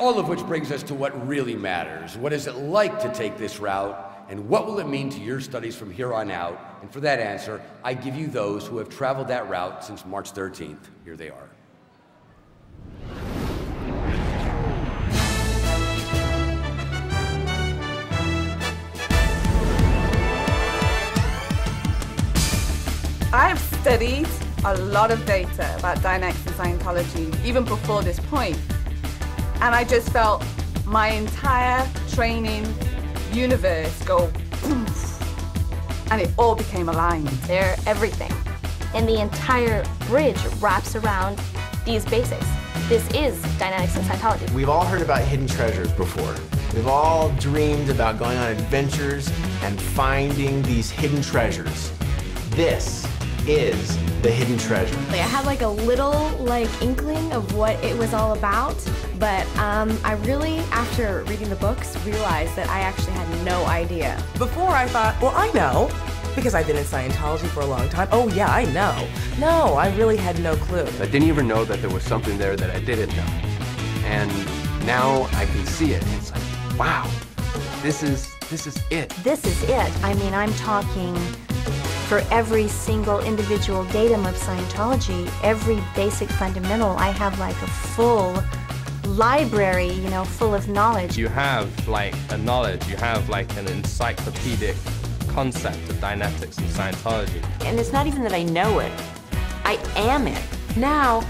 All of which brings us to what really matters. What is it like to take this route? And what will it mean to your studies from here on out? And for that answer, I give you those who have traveled that route since March 13th. Here they are. I've studied a lot of data about dynamics and Scientology, even before this point. And I just felt my entire training universe go poof, and it all became aligned. They're everything. And the entire bridge wraps around these basics. This is dynamics and Scientology. We've all heard about hidden treasures before. We've all dreamed about going on adventures and finding these hidden treasures. This is the hidden treasure. I had like a little inkling of what it was all about, but I really, after reading the books, realized that I actually had no idea. Before I thought, well, I know, because I've been in Scientology for a long time. Oh yeah, I know. No, I really had no clue. I didn't even know that there was something there that I didn't know. And now I can see it. It's like, wow, this is it. This is it. I mean, I'm talking for every single individual datum of Scientology, every basic fundamental, I have like a full library, you know, full of knowledge. You have like a knowledge, you have like an encyclopedic concept of dynamics and Scientology. And it's not even that I know it, I am it. Now,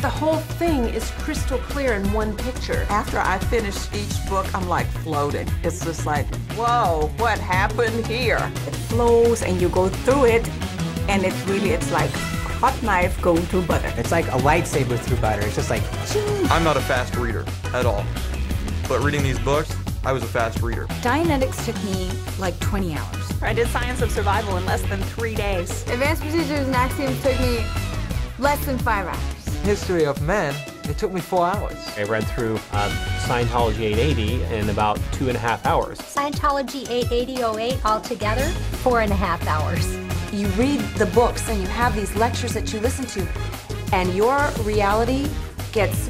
the whole thing is crystal clear in one picture. After I finish each book, I'm like floating. It's just like, whoa, what happened here? It flows and you go through it, and it's like hot knife going through butter. It's like a lightsaber through butter. It's just like, ching. I'm not a fast reader at all, but reading these books, I was a fast reader. Dianetics took me like 20 hours. I did Science of Survival in less than 3 days. Advanced Procedures and Axioms took me less than 5 hours. History of Men, it took me 4 hours. I read through Scientology 880 in about 2.5 hours. Scientology 880-08 altogether, 4.5 hours. You read the books and you have these lectures that you listen to, and your reality gets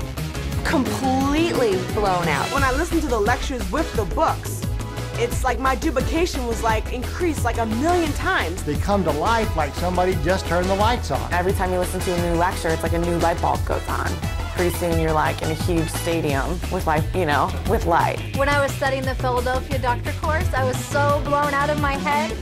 completely blown out. When I listen to the lectures with the books, it's like my duplication was like increased like 1,000,000 times. They come to life like somebody just turned the lights on. Every time you listen to a new lecture, it's like a new light bulb goes on. Pretty soon you're like in a huge stadium with like, with light. When I was studying the Philadelphia doctor course, I was so blown out of my head.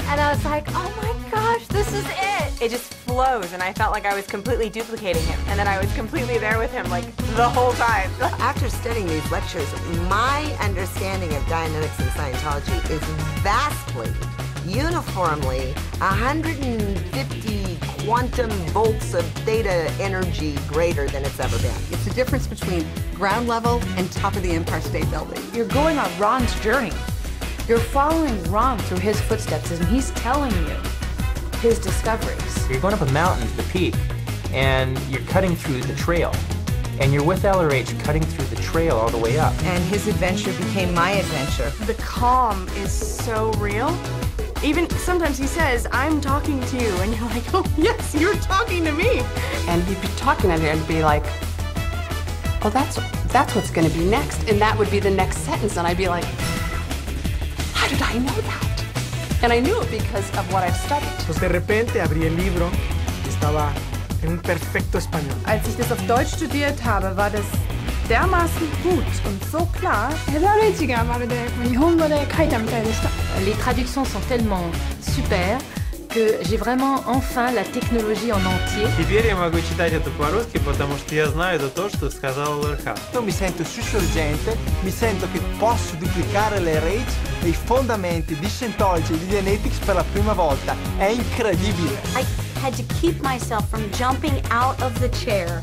And I was like, oh my gosh, this is it. It just flows, and I felt like I was completely duplicating him. And then I was completely there with him, like, the whole time. After studying these lectures, my understanding of Dianetics and Scientology is vastly, uniformly, 150 quantum volts of theta energy greater than it's ever been. It's the difference between ground level and top of the Empire State Building. You're going on Ron's journey. You're following Ron through his footsteps, and he's telling you his discoveries. You're going up a mountain to the peak, and you're cutting through the trail. And you're with LRH cutting through the trail all the way up. And his adventure became my adventure. The calm is so real. Even sometimes he says, I'm talking to you, and you're like, oh, yes, you're talking to me. And he'd be talking to me and be like, oh, that's what's going to be next. And that would be the next sentence, and I'd be like, how did I know that? And I knew it because of what I've studied. Pues de repente abrí el libro y estaba en un perfecto español. Als ich das auf Deutsch studiert habe, war das dermaßen gut und so klar. Les traductions sont tellement super que j'ai vraiment enfin la technologie en entier. Теперь я могу читать это по-русски, потому что я знаю то, что сказал ЛРХ. Io mi sento sussorgente, mi sento che posso duplicare le rage e i fondamenti di Scientology e di Dianetics per la prima volta. È incredibile. I had to keep myself from jumping out of the chair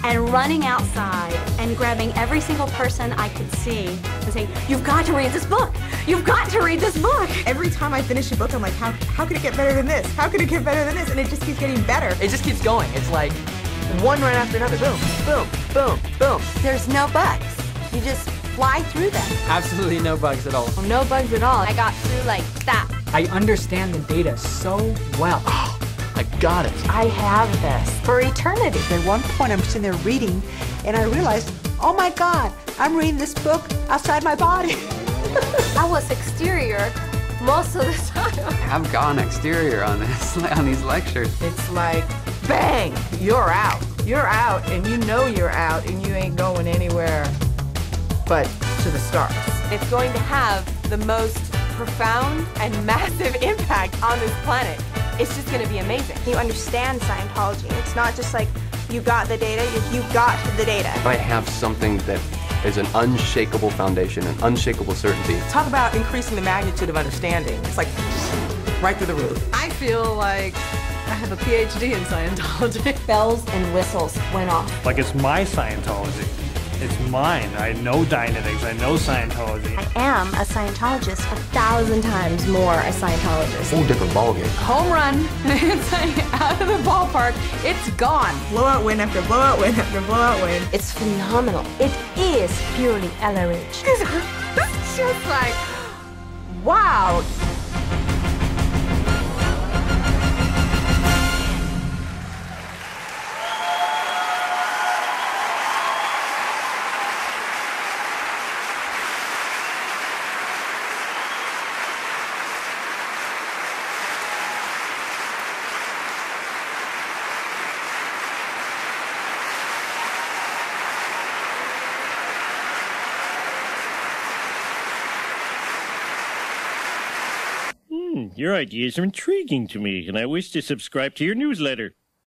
and running outside and grabbing every single person I could see and saying, you've got to read this book! You've got to read this book! Every time I finish a book, I'm like, how could it get better than this? How could it get better than this? And it just keeps getting better. It just keeps going. It's like one right after another. Boom, boom, boom, boom. There's no bugs. You just fly through them. Absolutely no bugs at all. No bugs at all. I got through like that. I understand the data so well. I got it. I have this for eternity. At one point, I'm sitting there reading, and I realized oh my God, I'm reading this book outside my body. I was exterior most of the time. I've gone exterior on these lectures. It's like, bang, you're out. You're out, and you know you're out, and you ain't going anywhere but to the stars. It's going to have the most profound and massive impact on this planet. It's just going to be amazing. You understand Scientology. It's not just like you got the data, you got the data. I have something that is an unshakable foundation, an unshakable certainty. Talk about increasing the magnitude of understanding. It's like right through the roof. I feel like I have a PhD in Scientology. Bells and whistles went off. Like it's my Scientology. It's mine. I know Dianetics. I know Scientology. I am a Scientologist 1,000 times more a Scientologist. Whole different ballgame. Home run. It's like out of the ballpark. It's gone. Blowout win after blowout win after blowout win. It's phenomenal. It is purely LRH. It's just like, wow. Your ideas are intriguing to me, and I wish to subscribe to your newsletter.